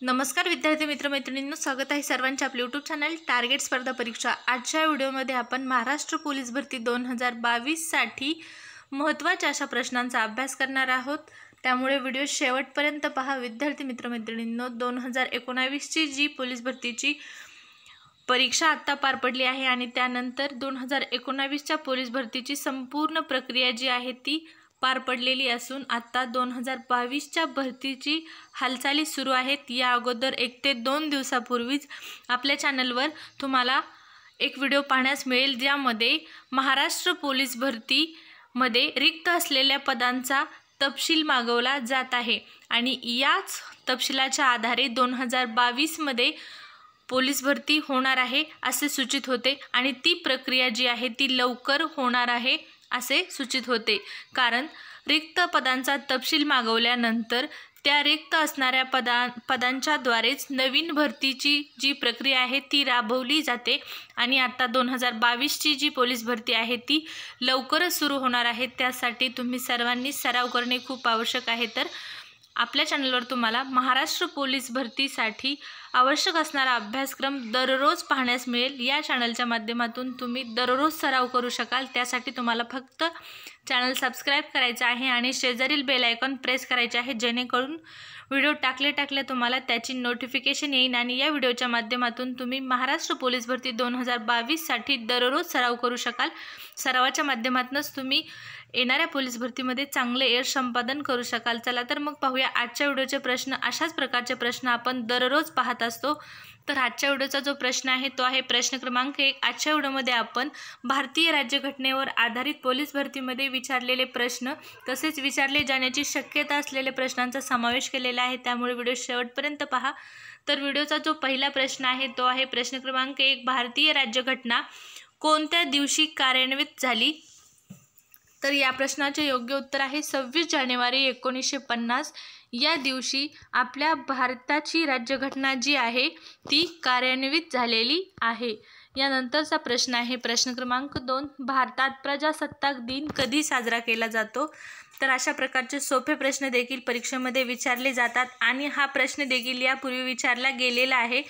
नमस्कार विद्यार्थी मित्रमैत्रिणींनो, स्वागत आहे सर्वांचे आपले यूट्यूब चॅनल टार्गेट स्पर्धा परीक्षा। आजच्या व्हिडिओमध्ये आपण महाराष्ट्र पोलीस भरती 2022 साठी महत्त्वाच्या अशा प्रश्नांचा अभ्यास करणार आहोत। त्यामुळे व्हिडिओ शेवटपर्यंत पहा विद्यार्थी मित्रमैत्रिणींनो। 2019 ची जी पोलीस भरतीची परीक्षा आता पार पडली आहे आणि त्यानंतर 2019 च्या पोलीस भरतीची संपूर्ण प्रक्रिया जी आहे ती पार पडलेली असून आता 2022 च्या भरतीची हालचाली सुरू आहेत। या अगोदर 1 ते 2 दिवसापूर्वीच आपल्या चॅनलवर तुम्हाला एक व्हिडिओ पाहण्यास मिळेल ज्यामध्ये महाराष्ट्र पोलीस भरती मध्ये रिक्त असलेल्या पदांचा तपशील मागवला जात आहे आणि याच तपशिलाच्या आधारे 2022 मध्ये पोलीस भरती होणार आहे असे सूचित होते आणि ती प्रक्रिया जी आहे ती लवकर होणार आहे असे सूचित होते। कारण रिक्त पदांचा तपशील मागवल्यानंतर त्या रिक्त असणाऱ्या पदांच्या द्वारेच नवीन भरतीची जी प्रक्रिया आहे ती राबवली जाते आणि आता 2022 ची जी पोलीस भरती आहे ती लवकरच सुरू होणार आहे। त्यासाठी तुम्ही सर्वांनी सराव करणे खूप आवश्यक आहे। तर आपल्या चॅनलवर तुम्हाला महाराष्ट्र पोलीस भरतीसाठी आवश्यक असणारा अभ्यासक्रम दररोज पाहण्यास मिळेल। या चॅनलच्या माध्यमातून तुम्ही दररोज सराव करू शकाल। त्यासाठी तुम्हाला फक्त चॅनल सबस्क्राइब करायचं आहे आणि शेजारील बेल आयकॉन प्रेस करायचे आहे जेणेकरून व्हिडिओ टाकले तुम्हाला त्याची नोटिफिकेशन येईल आणि या व्हिडिओच्या माध्यमातून तुम्ही महाराष्ट्र पोलीस भरती 2022 साठी दररोज सराव करू शकाल। सरावाच्या माध्यमातूनच तुम्ही येणाऱ्या पोलीस भरतीमध्ये चांगले यश संपादन करू शकाल। चला तर मग पाहूया आजच्या व्हिडिओचे प्रश्न। अशाच प्रकारचे प्रश्न आपण दररोज पाहत असतो। तर आजच्या व्हिडिओचा जो प्रश्न आहे तो आहे प्रश्न क्रमांक 1। आजच्या व्हिडिओमध्ये आपण भारतीय राज्यघटनेवर आधारित पोलीस भरतीमध्ये विचारलेले प्रश्न तसेच विचारले जाण्याची शक्यता असलेल्या प्रश्नांचा समावेश केलेला आहे। त्यामुळे व्हिडिओ शेवटपर्यंत पहा। तर व्हिडिओचा जो पहिला प्रश्न आहे तो आहे प्रश्न क्रमांक 1। भारतीय राज्यघटना कोणत्या दिवशी कार्यान्वित झाली? तर या प्रश्नाचे योग्य उत्तर आहे 26 जानेवारी 1950 या दिवशी आपल्या भारताची राज्यघटना जी आहे ती कार्यान्वित झालेली आहे। यानंतरचा प्रश्न आहे प्रश्न क्रमांक 2। भारतात प्रजासत्ताक दिन कधी साजरा केला जातो? तर अशा प्रकारचे सोपे प्रश्न देखील परीक्षेमध्ये विचारले जातात आणि हा प्रश्न देखील यापूर्वी विचारला गेलेला आहे।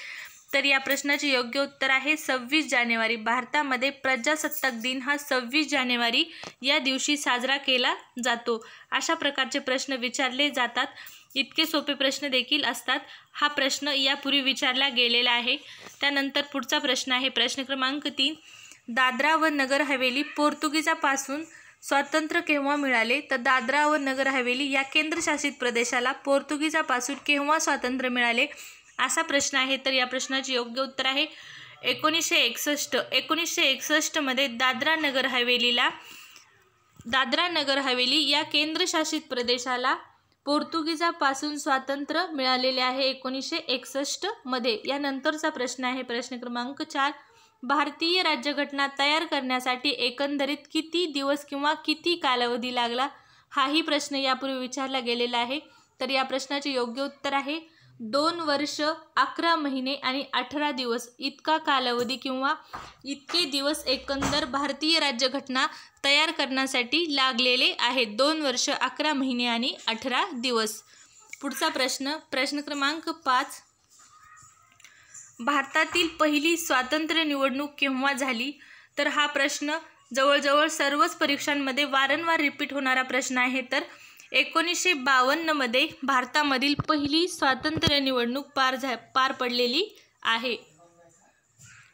तर या प्रश्नाचे योग्य उत्तर आहे 26 जानेवारी। भारतामध्ये प्रजासत्ताक दिन हा 26 जानेवारी या दिवशी साजरा केला जातो। अशा प्रकारचे प्रश्न विचारले जातात। इतके सोपे प्रश्न देखील असतात। हा प्रश्न यापूर्वी विचारला गेलेला आहे। त्यानंतर पुढचा प्रश्न आहे प्रश्न क्रमांक 3। दादरा व नगर हवेली पोर्तुगीजापासून स्वातंत्र्य केव्हा मिळाले? तर दादरा व नगर हवेली या केंद्रशासित प्रदेशाला पोर्तुगीजापासून केव्हा स्वातंत्र्य मिळाले असा प्रश्न आहे। तर या प्रश्नाचे योग्य उत्तर आहे 1961। 1961 मध्ये दादरा नगर हवेली या केंद्रशासित प्रदेशाला पोर्तुगीजापासून स्वातंत्र्य मिळालेले आहे 1961 मध्ये। यानंतरचा प्रश्न आहे प्रश्न क्रमांक 4। भारतीय राज्यघटना तयार करण्यासाठी एकंदरीत किती दिवस किंवा किती कालावधी लागला? हाही प्रश्न यापूर्वी विचारला गेलेला आहे। तर या प्रश्नाचे योग्य उत्तर आहे 2 वर्ष 11 महिने आणि 18 दिवस इतका कालावधी किंवा इतके दिवस एकंदर भारतीय राज्यघटना तयार करण्यासाठी लागलेले आहेत। 2 वर्ष 11 महिने आणि 18 दिवस। पुढचा प्रश्न प्रश्न क्रमांक 5। भारतातील पहिली स्वातंत्र्य निवडणूक केव्हा झाली? तर हा प्रश्न जवळजवळ सर्वच परीक्षांमध्ये वारंवार रिपीट होणारा प्रश्न आहे। तर 1952 मध्ये भारतामधील पहिली स्वातंत्र्य निवडणूक पार पडलेली आहे।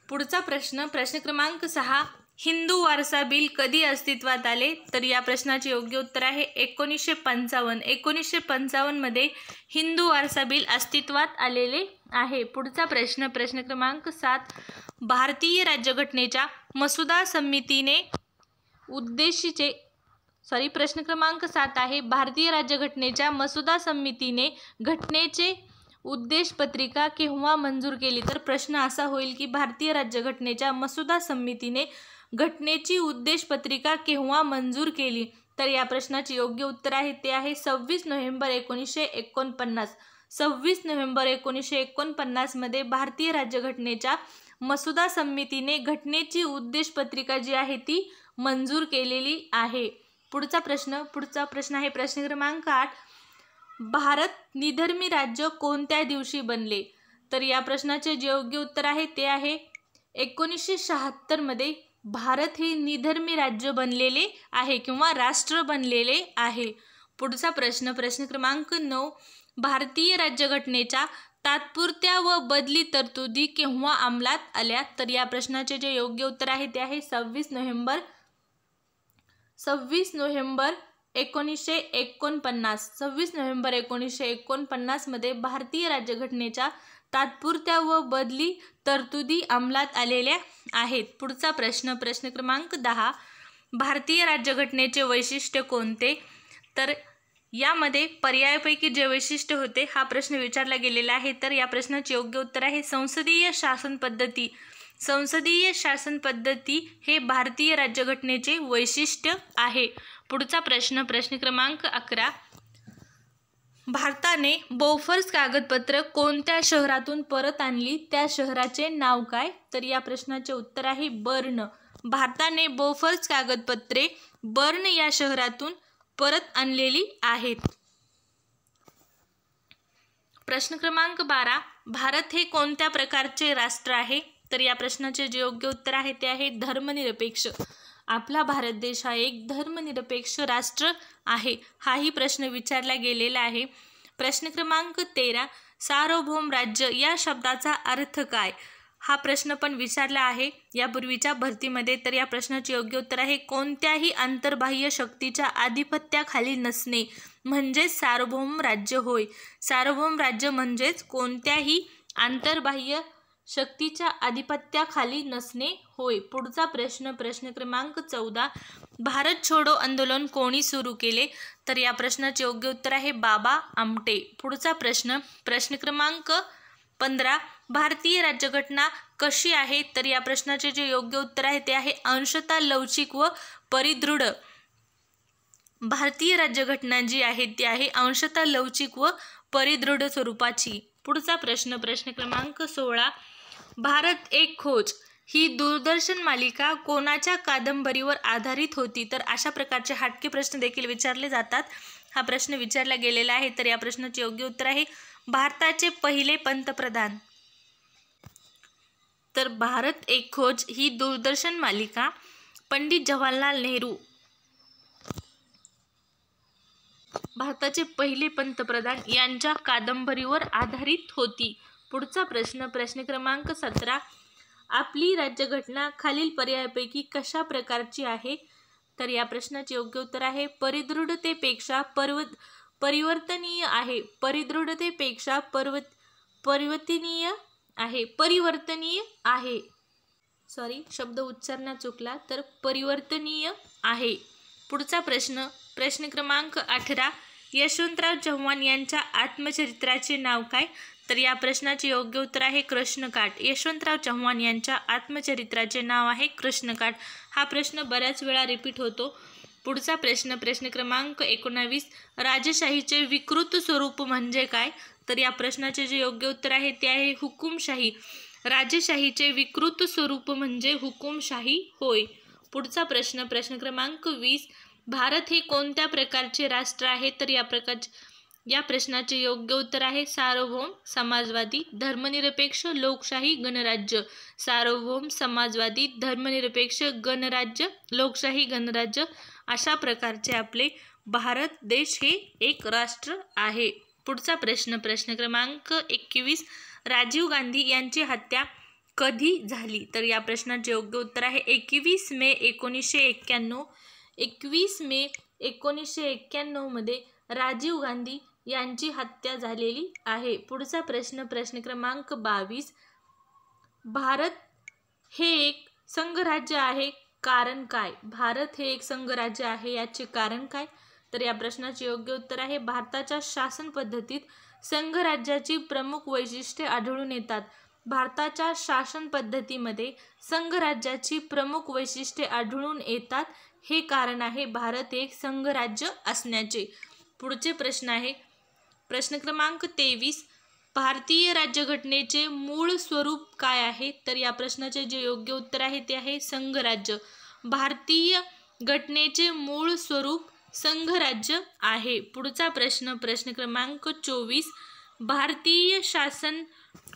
पुढचा प्रश्न प्रश्न क्रमांक 6। हिंदू वारसा बिल कधी अस्तित्वात आले? तर या प्रश्नाचे योग्य उत्तर आहे 1955। 1955 मध्ये हिंदू वारसा बिल अस्तित्वात आलेले आहे। पुढचा प्रश्न प्रश्न क्रमांक 7। भारतीय राज्यघटनेच्या मसुदा समितीने प्रश्न क्रमांक 7 आहे भारतीय राज्यघटनेच्या मसुदा समितीने घटनेचे उद्देश पत्रिका केव्हा मंजूर केली? तर प्रश्न असा होईल की भारतीय राज्यघटनेच्या मसुदा समितीने घटनेची उद्देश पत्रिका केव्हा मंजूर केली? तर या प्रश्नाचे योग्य उत्तर आहे ते आहे 26 नोव्हेंबर 1949। 26 नोव्हेंबर 1949 मध्ये भारतीय राज्यघटनेच्या मसुदा समितीने घटनेची उद्देश पत्रिका जी आहे ती मंजूर केलेली आहे। पुढचा प्रश्न आहे प्रश्न क्रमांक 8। भारत निधर्मी राज्य कोणत्या दिवशी बनले? तर या प्रश्नाचे जे योग्य उत्तर आहे ते आहे 1976 मध्ये भारत हे निधर्मी राज्य बनलेले आहे किंवा राष्ट्र बनलेले आहे. पुढचा प्रश्न, प्रश्न क्रमांक 9, भारतीय राज्यघटनेच्या तात्पुरत्या व बदली तरतुदी केव्हा अंमलात आल्या? तर या प्रश्नाचे जे योग्य उत्तर आहे ते आहे 26 नोव्हेंबर 1949. 26 नोव्हेंबर 1949 मध्ये भारतीय राज्यघटनेच्या तात्पुरत्या व बदली तरतुदी अंमलात आलेल्या आहेत. पुढचा प्रश्न, प्रश्न क्रमांक 10, भारतीय राज्यघटनेचे वैशिष्ट्य कोणते? तर यामध्ये पर्यायापैकी जे वैशिष्ट्य होते हा प्रश्न विचारला गेलेला आहे. तर या प्रश्नाचे योग्य उत्तर आहे संसदीय शासन पद्धती. संसदीय शासन पद्धती हे भारतीय राज्यघटनेचे वैशिष्ट्य आहे. पुढचा प्रश्न, प्रश्न क्रमांक 11, भारताने बोफोर्स कागदपत्र कोणत्या शहरातून परत आणली? त्या शहराचे नाव काय? तर या प्रश्नाचे उत्तर आहे बर्न. भारताने बोफोर्स कागदपत्रे बर्न या शहरातून परत आणलेली आहेत. प्रश्न क्रमांक 12, भारत हे कोणत्या प्रकारचे राष्ट्र आहे? तर या प्रश्नाचे जे योग्य उत्तर आहे ते आहे धर्मनिरपेक्ष. आपला भारत देश हा एक धर्मनिरपेक्ष राष्ट्र आहे. हाही प्रश्न विचारला गेलेला आहे. प्रश्न क्रमांक 13, सार्वभौम राज्य या शब्दाचा अर्थ काय? हा प्रश्न पण विचारला आहे यापूर्वीच्या भरतीमध्ये. तर या प्रश्नाचे योग्य उत्तर आहे कोणत्याही आंतरबाह्य शक्तीच्या आधिपत्याखाली नसणे म्हणजेच सार्वभौम राज्य होय. सार्वभौम राज्य म्हणजेच कोणत्याही आंतरबाह्य शक्तीच्या आधिपत्याखाली नसणे होय. पुढचा प्रश्न, प्रश्न क्रमांक 14, भारत छोडो आंदोलन कोणी सुरू केले? तर या प्रश्नाचे योग्य उत्तर आहे बाबा आमटे. पुढचा प्रश्न, प्रश्न क्रमांक 15, भारतीय राज्यघटना कशी आहे? तर या प्रश्नाचे जे योग्य उत्तर आहे ते आहे अंशतः लवचिक व परिदृढ. भारतीय राज्यघटना जी आहे ती आहे अंशतः लवचिक व परिदृढ स्वरूपाची. पुढचा प्रश्न, प्रश्न क्रमांक 16, भारत एक खोज ही दूरदर्शन मालिका कोणाच्या कादंबरीवर आधारित होती? तर अशा प्रकारचे हटके प्रश्न देखील विचारले जातात. हा प्रश्न विचारला गेलेला आहे. तर या प्रश्नाचे योग्य उत्तर आहे भारताचे पहिले पंतप्रधान. तर भारत एक खोज ही दूरदर्शन मालिका पंडित जवाहरलाल नेहरू भारताचे पहिले पंतप्रधान यांच्या कादंबरीवर आधारित होती. पुढचा प्रश्न, प्रश्न क्रमांक 17, आपली राज्यघटना खालील पर्यायापैकी कशा प्रकारची आहे? तर या प्रश्नाचे योग्य उत्तर आहे परिदृढतेपेक्षा परिवर्तनीय आहे. परिदृढतेपेक्षा परिवर्तनीय आहे. सॉरी, शब्द उच्चारण्यात चुकला. तर परिवर्तनीय आहे. पुढचा प्रश्न, प्रश्न क्रमांक 18, यशवंतराव चव्हाण यांच्या आत्मचरित्राचे नाव काय? तर या प्रश्नाचे योग्य उत्तर आहे कृष्णकाठ. यशवंतराव चव्हाण यांच्या आत्मचरित्राचे नाव आहे कृष्णकाठ. हा प्रश्न बऱ्याच वेळा रिपीट होतो. पुढचा प्रश्न, प्रश्न क्रमांक 19, राजेशाहीचे विकृत स्वरूप म्हणजे काय? तर या प्रश्नाचे जे योग्य उत्तर आहे ते आहे हुकुमशाही. राजेशाहीचे विकृत स्वरूप म्हणजे हुकुमशाही होय. पुढचा प्रश्न, प्रश्न क्रमांक 20, भारत हे कोणत्या प्रकारचे राष्ट्र आहे? तर या प्रश्नाचे योग्य उत्तर आहे सार्वभौम समाजवादी धर्मनिरपेक्ष लोकशाही गणराज्य. सार्वभौम समाजवादी धर्मनिरपेक्ष गणराज्य लोकशाही गणराज्य अशा प्रकारचे आपले भारत देश हे एक राष्ट्र आहे. पुढचा प्रश्न, प्रश्न क्रमांक 21, राजीव गांधी यांची हत्या कधी झाली? तर या प्रश्नाचे योग्य उत्तर आहे 21 मे 1991. 21 मे 1991 मध्ये राजीव गांधी यांची हत्या झालेली आहे. पुढचा प्रश्न, प्रश्न क्रमांक 22, भारत हे एक संघराज्य आहे कारण काय? भारत हे एक संघराज्य आहे याचे कारण काय? तर या प्रश्नाचे योग्य उत्तर आहे भारताच्या शासन पद्धतीत संघराज्याची प्रमुख वैशिष्ट्ये आढळून येतात. भारताच्या शासन पद्धतीमध्ये संघराज्याची प्रमुख वैशिष्ट्ये आढळून येतात. हे कारण आहे भारत एक संघराज्य असण्याचे. पुढचे प्रश्न आहे प्रश्न क्रमांक 23, भारतीय राज्यघटनेचे मूळ स्वरूप काय आहे? तर या प्रश्नाचे जे योग्य उत्तर आहे ते आहे संघराज्य. भारतीय घटनेचे मूळ स्वरूप संघराज्य आहे? पुढचा प्रश्न, प्रश्न क्रमांक 24, भारतीय शासन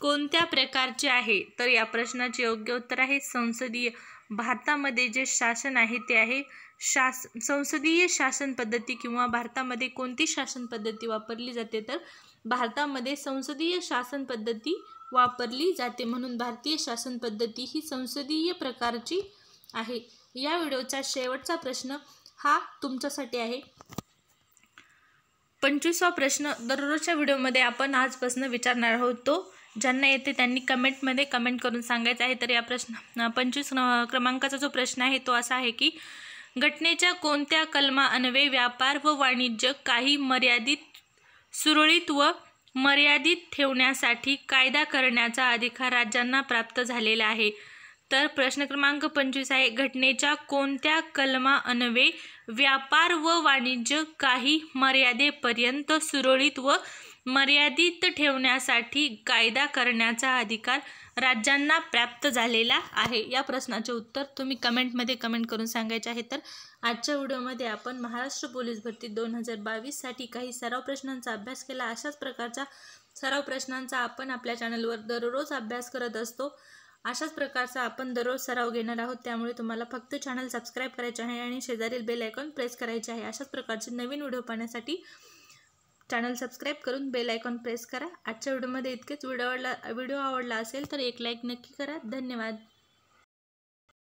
कोणत्या प्रकारचे आहे? तर या प्रश्नाचे योग्य उत्तर आहे संसदीय. भारतामध्ये जे शासन आहे ते आहे संसदीय शासन पद्धती. किंवा भारतामध्ये कोणती शासन पद्धती वापरली जाते? तर भारतामध्ये संसदीय शासन पद्धती वापरली जाते, म्हणून भारतीय शासन पद्धती ही संसदीय प्रकारची आहे. या व्हिडिओचा शेवटचा प्रश्न हा तुमच्यासाठी आहे. 25वा प्रश्न दररोजच्या व्हिडिओमध्ये आपण आजपासून विचारणार आहोत. तो ज्यांना येते त्यांनी कमेंटमध्ये कमेंट करून सांगायचं आहे. तर या 25 क्रमांकाचा जो प्रश्न आहे तो असा आहे की घटनेच्या कोणत्या कलमान्वये व्यापार व वाणिज्य काही मर्यादित, सुरळीत व मर्यादित ठेवण्यासाठी कायदा करण्याचा अधिकार राज्यांना प्राप्त झालेला आहे? तर प्रश्न क्रमांक 25 आहे, घटनेच्या कोणत्या कलमान्वये व्यापार व वाणिज्य काही मर्यादेपर्यंत सुरळीत व मर्यादित ठेवण्यासाठी कायदा करण्याचा अधिकार राज्यांना प्राप्त झालेला आहे? या प्रश्नाचे उत्तर तुम्ही कमेंटमध्ये कमेंट करून सांगायचे आहे. तर आजच्या व्हिडिओमध्ये आपण महाराष्ट्र पोलीस भरती 2022 साठी काही सराव प्रश्नांचा अभ्यास केला. अशाच प्रकारच्या सराव प्रश्नांचा आपण आपल्या चॅनलवर दररोज अभ्यास करत असतो. अशाच प्रकारचा आपण दररोज सराव घेणार आहोत. त्यामुळे तुम्हाला फक्त चॅनल सबस्क्राईब करायचे आहे आणि शेजारील बेल आयकॉन प्रेस करायचे आहे. अशाच प्रकारचे नवीन व्हिडिओ पाहण्यासाठी चॅनल सबस्क्राईब करून बेल आयकॉन प्रेस करा. आजच्या व्हिडिओमध्ये इतकेच. व्हिडिओ आवडला असेल तर एक लाईक नक्की करा. धन्यवाद.